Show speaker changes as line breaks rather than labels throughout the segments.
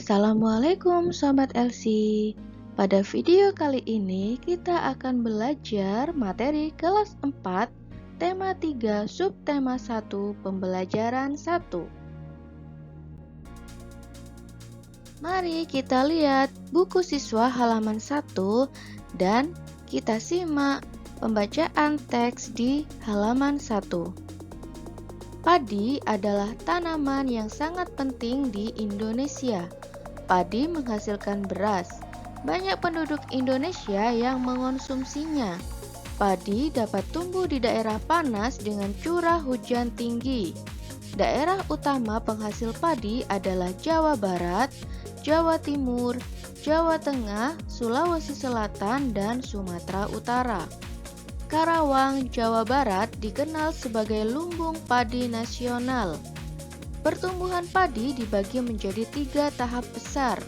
Assalamualaikum Sobat Elsie. Pada video kali ini kita akan belajar materi kelas 4, tema 3, subtema 1, pembelajaran 1. Mari kita lihat buku siswa halaman 1 dan kita simak pembacaan teks di halaman 1. Padi adalah tanaman yang sangat penting di Indonesia. Padi menghasilkan beras. Banyak penduduk Indonesia yang mengonsumsinya. Padi dapat tumbuh di daerah panas dengan curah hujan tinggi. Daerah utama penghasil padi adalah Jawa Barat, Jawa Timur, Jawa Tengah, Sulawesi Selatan, dan Sumatera Utara. Karawang, Jawa Barat dikenal sebagai lumbung padi nasional. Pertumbuhan padi dibagi menjadi 3 tahap besar.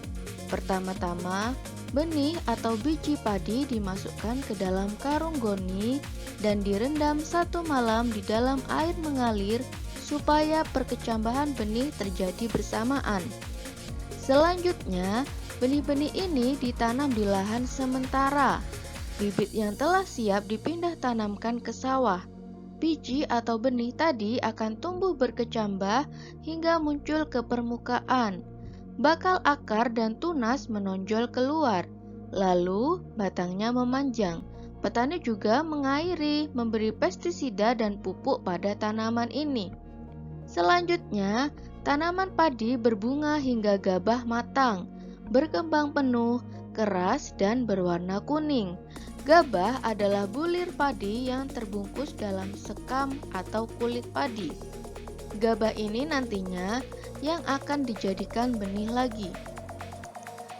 Pertama-tama, benih atau biji padi dimasukkan ke dalam karung goni dan direndam 1 malam di dalam air mengalir supaya perkecambahan benih terjadi bersamaan. Selanjutnya, benih-benih ini ditanam di lahan sementara. Bibit yang telah siap dipindah tanamkan ke sawah. Biji atau benih tadi akan tumbuh berkecambah hingga muncul ke permukaan. Bakal akar dan tunas menonjol keluar, lalu batangnya memanjang. Petani juga mengairi, memberi pestisida dan pupuk pada tanaman ini. Selanjutnya, tanaman padi berbunga hingga gabah matang, berkembang penuh, keras, dan berwarna kuning. Gabah adalah bulir padi yang terbungkus dalam sekam atau kulit padi. Gabah ini nantinya yang akan dijadikan benih lagi.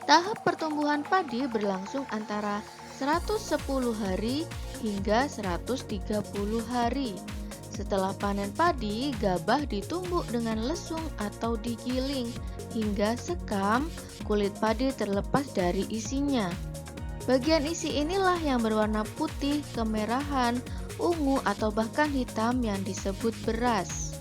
Tahap pertumbuhan padi berlangsung antara 110 hari hingga 130 hari. Setelah panen padi, gabah ditumbuk dengan lesung atau digiling hingga sekam kulit padi terlepas dari isinya. Bagian isi inilah yang berwarna putih, kemerahan, ungu, atau bahkan hitam yang disebut beras.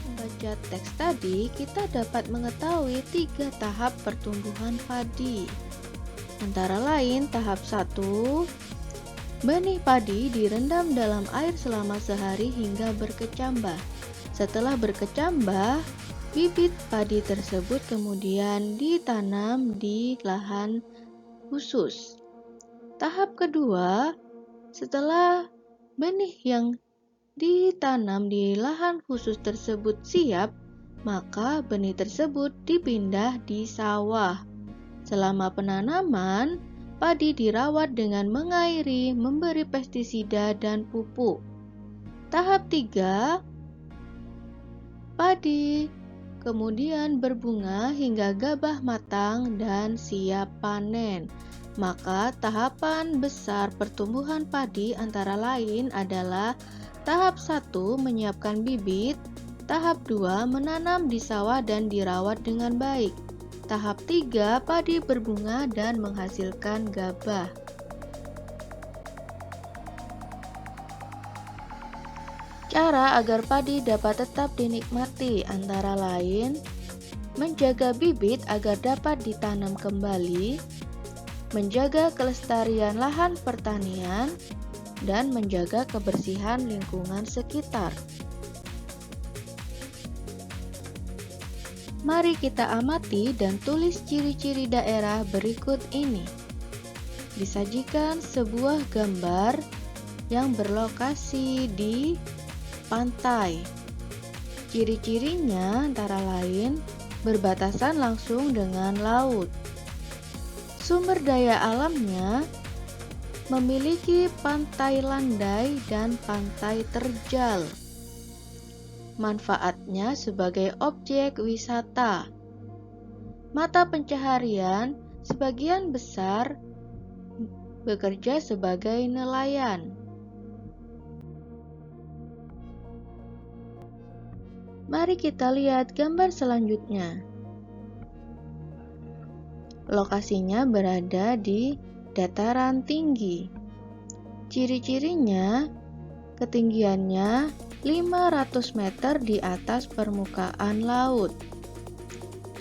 Membaca teks tadi, kita dapat mengetahui 3 tahap pertumbuhan padi. Antara lain, tahap 1, benih padi direndam dalam air selama sehari hingga berkecambah. Setelah berkecambah, bibit padi tersebut kemudian ditanam di lahan khusus. Tahap kedua, setelah benih yang ditanam di lahan khusus tersebut siap, maka benih tersebut dipindah di sawah. Selama penanaman, padi dirawat dengan mengairi, memberi pestisida dan pupuk. Tahap 3, padi kemudian berbunga hingga gabah matang dan siap panen. Maka tahapan besar pertumbuhan padi antara lain adalah tahap 1 menyiapkan bibit, tahap 2 menanam di sawah dan dirawat dengan baik, tahap 3 padi berbunga dan menghasilkan gabah. Cara agar padi dapat tetap dinikmati antara lain menjaga bibit agar dapat ditanam kembali, menjaga kelestarian lahan pertanian, dan menjaga kebersihan lingkungan sekitar. Mari kita amati dan tulis ciri-ciri daerah berikut ini. Disajikan sebuah gambar yang berlokasi di pantai. Ciri-cirinya antara lain berbatasan langsung dengan laut. Sumber daya alamnya memiliki pantai landai dan pantai terjal. Manfaatnya sebagai objek wisata. Mata pencaharian sebagian besar bekerja sebagai nelayan. Mari kita lihat gambar selanjutnya. Lokasinya berada di dataran tinggi. Ciri-cirinya, ketinggiannya 500 meter di atas permukaan laut.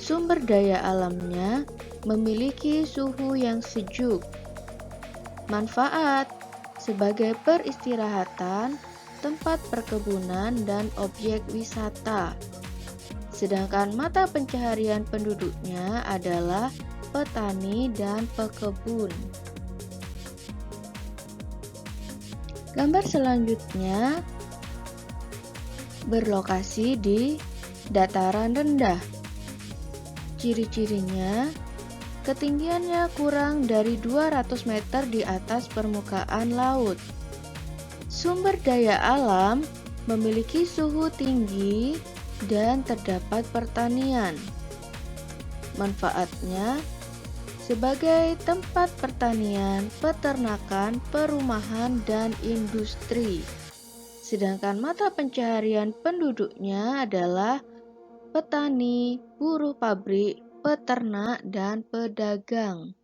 Sumber daya alamnya memiliki suhu yang sejuk. Manfaat sebagai peristirahatan, tempat perkebunan, dan objek wisata. Sedangkan mata pencaharian penduduknya adalah petani dan pekebun. Gambar selanjutnya berlokasi di dataran rendah. Ciri-cirinya, ketinggiannya kurang dari 200 meter di atas permukaan laut. Sumber daya alam memiliki suhu tinggi dan terdapat pertanian. Manfaatnya sebagai tempat pertanian, peternakan, perumahan, dan industri. Sedangkan mata pencaharian penduduknya adalah petani, buruh pabrik, peternak, dan pedagang.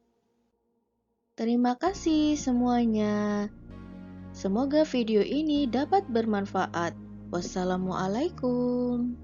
Terima kasih semuanya. Semoga video ini dapat bermanfaat. Wassalamualaikum.